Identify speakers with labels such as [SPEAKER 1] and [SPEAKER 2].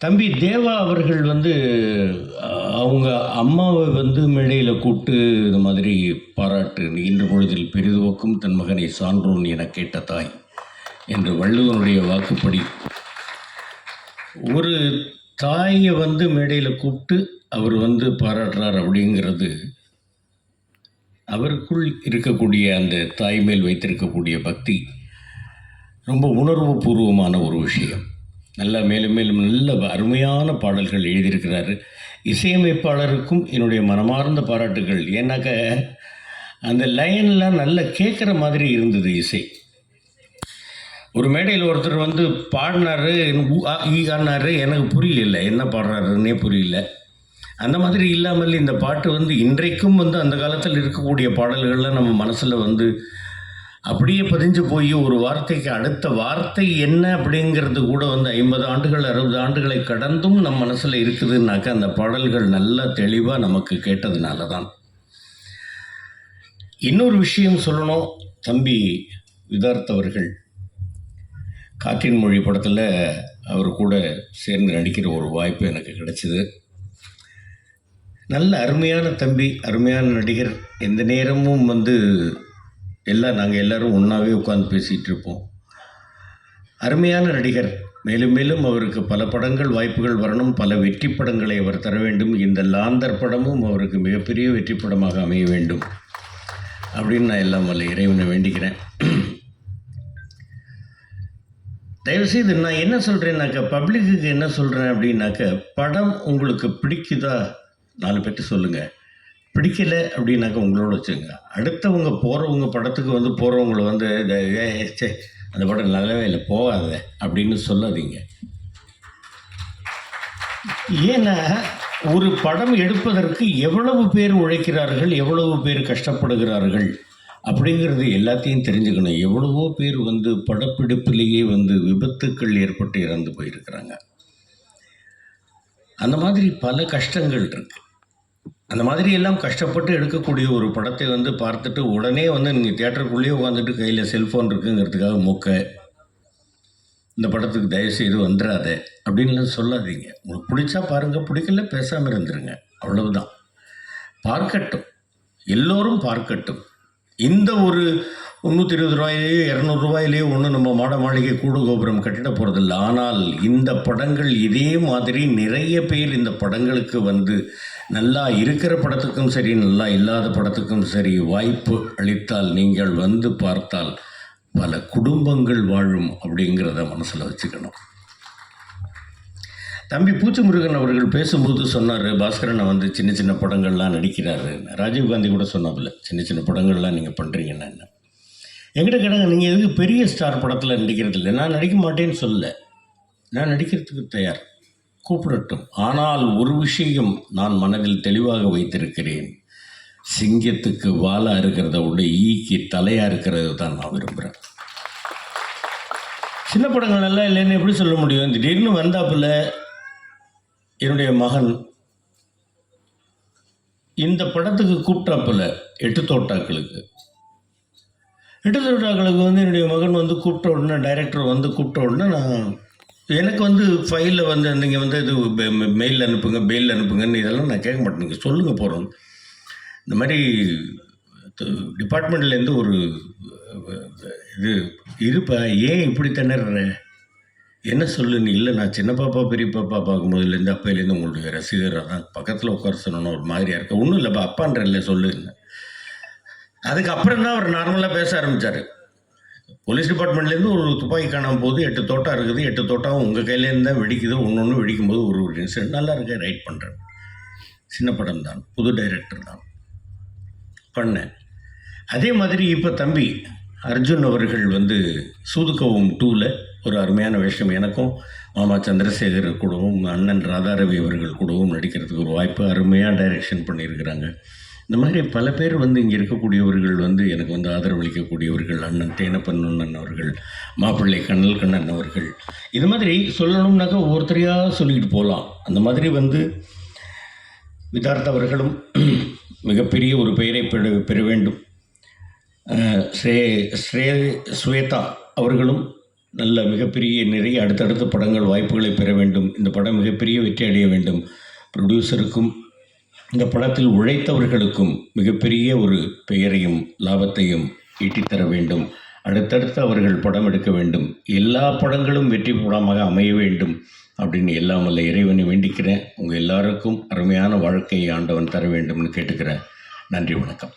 [SPEAKER 1] தம்பி தேவா அவர்கள் அவங்க அம்மாவை மேடையில கூப்பிட்டு இந்த மாதிரி பாராட்டு, "ஈன்ற பொழுதில் பெரிதுவக்கும் தன் மகனை சான்றோன் எனக் கேட்ட தாய்" என்று வள்ளுவனுடைய வாக்குப்படி, ஒரு தாயை மேடையில கூப்பிட்டு அவர் பாராட்டுறார் அப்படிங்கிறது, அவருக்குள் இருக்கக்கூடிய அந்த தாய் மேல் வைத்திருக்கக்கூடிய பக்தி ரொம்ப உணர்வுபூர்வமான ஒரு விஷயம். நல்லா மேலும் மேலும் நல்ல அருமையான பாடல்கள் எழுதியிருக்கிறாரு. இசையமைப்பாளருக்கும் என்னுடைய மனமார்ந்த பாராட்டுகள். ஏன்னாக்க அந்த லைன்லாம் நல்லா கேட்குற மாதிரி இருந்தது இசை. ஒரு மேடையில் ஒருத்தர் பாடினாரு, ஈகானாரு, எனக்கு புரியல, என்ன பாடுறாருன்னே புரியல. அந்த மாதிரி இல்லாமல் இந்த பாட்டு இன்றைக்கும் அந்த காலத்தில் இருக்கக்கூடிய பாடல்கள்லாம் நம்ம மனசில் அப்படியே பதிஞ்சு போய் ஒரு வார்த்தைக்கு அடுத்த வார்த்தை என்ன அப்படிங்கிறது கூட 50 ஆண்டுகள் 60 ஆண்டுகளை கடந்தும் நம் மனசில் இருக்குதுன்னாக்கா அந்த பாடல்கள் நல்லா தெளிவாக நமக்கு கேட்டதுனால தான். இன்னொரு விஷயம் சொல்லணும், தம்பி விதார்த் அவர்கள் காற்றின் மொழி படத்தில் அவர் கூட சேர்ந்து நடிக்கிற ஒரு வாய்ப்பு எனக்கு கிடைச்சிது. நல்ல அருமையான தம்பி, அருமையான நடிகர். எந்த நேரமும் நாங்கள் எல்லோரும் ஒன்றாவே உட்காந்து பேசிகிட்டு இருப்போம். அருமையான நடிகர். மேலும் மேலும் அவருக்கு பல படங்கள் வாய்ப்புகள் வரணும், பல வெற்றி படங்களை அவர் தர வேண்டும். இந்த லாந்தர் படமும் அவருக்கு மிகப்பெரிய வெற்றி படமாக அமைய வேண்டும் அப்படின்னு நான் எல்லாம் வல்ல இறைவனை வேண்டிக்கிறேன். தயவுசெய்து நான் என்ன சொல்கிறேன்னாக்கா, பப்ளிக்கு என்ன சொல்கிறேன் அப்படின்னாக்க, படம் உங்களுக்கு பிடிக்குதா 4 பேர்ட்டு சொல்லுங்கள். பிடிக்கலை அப்படின்னாக்கா உங்களோட வச்சுங்க. அடுத்தவங்க போகிறவங்க படத்துக்கு போகிறவங்கள அந்த படம் நல்லாவே இல்லை, போகாத அப்படின்னு சொல்லாதீங்க. ஏன்னா ஒரு படம் எடுப்பதற்கு எவ்வளவு பேர் உழைக்கிறார்கள், எவ்வளவு பேர் கஷ்டப்படுகிறார்கள் அப்படிங்கிறது எல்லாத்தையும் தெரிஞ்சுக்கணும். எவ்வளவோ பேர் படப்பிடிப்பிலேயே விபத்துக்கள் ஏற்பட்டு இறந்து போயிருக்கிறாங்க. அந்த மாதிரி பல கஷ்டங்கள் இருக்குது. அந்த மாதிரி எல்லாம் கஷ்டப்பட்டு எடுக்கக்கூடிய ஒரு படத்தை பார்த்துட்டு உடனே நீங்கள் தியேட்டருக்குள்ளேயே உட்காந்துட்டு கையில் செல்ஃபோன் இருக்குங்கிறதுக்காக இந்த படத்துக்கு தயவுசெய்து வந்துடாத அப்படின்லாம் சொல்லாதீங்க. உங்களுக்கு பிடிச்சா பாருங்கள், பிடிக்கல பேசாமல் இருந்துருங்க, அவ்வளவுதான். பார்க்கட்டும், எல்லோரும் பார்க்கட்டும். இந்த ஒரு 320 ரூபாயிலேயோ 200 ரூபாயிலேயோ ஒன்றும் நம்ம மாட மாளிகை கூடு கோபுரம் கட்டிட போகிறதில்ல. ஆனால் இந்த படங்கள் இதே மாதிரி நிறைய பேர் இந்த படங்களுக்கு நல்லா இருக்கிற படத்துக்கும் சரி, நல்லா இல்லாத படத்துக்கும் சரி வாய்ப்பு அளித்தால், நீங்கள் பார்த்தால் பல குடும்பங்கள் வாழும் அப்படிங்கிறத மனசில் வச்சுக்கணும். தம்பி பூச்சி முருகன் அவர்கள் பேசும்போது சொன்னார், பாஸ்கரனை சின்ன சின்ன படங்கள்லாம் நடிக்கிறாரு. ராஜீவ்காந்தி கூட சொன்னாப்புல, சின்ன சின்ன படங்கள்லாம் நீங்கள் பண்ணுறீங்கன்னா என்ன. என்கிட்ட கேட்டாங்க, நீங்கள் எதுக்கு பெரிய ஸ்டார் படத்தில் நடிக்கிறது இல்லை? நான் நடிக்க மாட்டேன்னு சொல்ல, நான் நடிக்கிறதுக்கு தயார், கூப்பிடட்டும். ஆனால் ஒரு விஷயம் நான் மனதில் தெளிவாக வைத்திருக்கிறேன், சிங்கத்துக்கு வாலாக இருக்கிறத விட ஈக்கு தலையாக இருக்கிறது தான் நான் விரும்புகிறேன். சின்ன படங்கள் எல்லாம் இல்லைன்னு எப்படி சொல்ல முடியும்? திடீர்னு வந்தாப்புல என்னுடைய மகன் இந்த படத்துக்கு கூப்பிட்டாப்புல, 8 தோட்டாக்களுக்கு என்னுடைய மகன் கூப்பிட்ட உடனே, டைரக்டர் கூப்பிட்ட உடனே நான் எனக்கு ஃபைலில் நீங்கள் இது மெயில் அனுப்புங்க, மெயில் அனுப்புங்கன்னு இதெல்லாம் நான் கேட்க மாட்டேன். நீங்கள் சொல்லுங்கள் போகிறோம். இந்த மாதிரி டிபார்ட்மெண்ட்லேருந்து ஒரு இது இருப்பா, ஏன் இப்படி திணற, என்ன சொல்லுன்னு. இல்லை, நான் சின்ன பாப்பா பெரிய பாப்பா பார்க்கும்போதுலேருந்து அப்பையிலேருந்து உங்களுடைய ரசிகராக தான், பக்கத்தில் உட்கார சொன்னோன்னு ஒரு மாதிரியாக இருக்க. ஒன்றும் இல்லைப்பா, அப்பான்ற இல்லை சொல்லுன்னு. அதுக்கப்புறம் தான் அவர் நார்மலாக பேச ஆரம்பித்தார். போலீஸ் டிபார்ட்மெண்ட்லேருந்து ஒரு துப்பாக்கி காணாமல் போகுது, 8 தோட்டா இருக்குது, 8 தோட்டாவும் உங்கள் கையிலேருந்து தான் வெடிக்குது, ஒன்று வெடிக்கும்போது ஒரு இன்சிடென்ட் நல்லா இருக்க ரைட் பண்ணுறேன். சின்ன படம் தான், புது டைரக்டர் தான் பண்ணேன். அதே மாதிரி இப்போ தம்பி அர்ஜுன் அவர்கள் சூதுகவும் 2ல் ஒரு அருமையான விஷயம், எனக்கும் மாமா சந்திரசேகர் கூடவும் அண்ணன் ராதாரவி அவர்கள் கூடவும் நடிக்கிறதுக்கு ஒரு வாய்ப்பு, அருமையாக டைரெக்ஷன் பண்ணியிருக்கிறாங்க. இந்த மாதிரி பல பேர் இங்கே இருக்கக்கூடியவர்கள் எனக்கு ஆதரவளிக்கக்கூடியவர்கள், அண்ணன் தேனப்பன் அண்ணன் அவர்கள், மாப்பிள்ளை கண்ணல் கண்ணன் அவர்கள். இது மாதிரி சொல்லணும்னாக்கா ஒவ்வொருத்தரையாக சொல்லிக்கிட்டு போகலாம். அந்த மாதிரி விதார்த் அவர்களும் மிகப்பெரிய ஒரு பெயரை பெற வேண்டும். ஸ்வேதா அவர்களும் நல்ல மிகப்பெரிய நிறைய அடுத்தடுத்த படங்கள் வாய்ப்புகளை பெற வேண்டும். இந்த படம் மிகப்பெரிய வெற்றி அடைய வேண்டும். புரொடியூசருக்கும் இந்த படத்தில் உழைத்தவர்களுக்கும் மிகப்பெரிய ஒரு பெயரையும் லாபத்தையும் ஈட்டித்தர வேண்டும். அடுத்தடுத்து அவர்கள் படம் எடுக்க வேண்டும். எல்லா படங்களும் வெற்றி படமாக அமைய வேண்டும் அப்படின்னு எல்லாம் வல்ல இறைவனை வேண்டிக்கிறேன். உங்கள் எல்லாருக்கும் அருமையான வாழ்க்கையை ஆண்டவன் தர வேண்டும்னு கேட்டுக்கிறேன். நன்றி, வணக்கம்.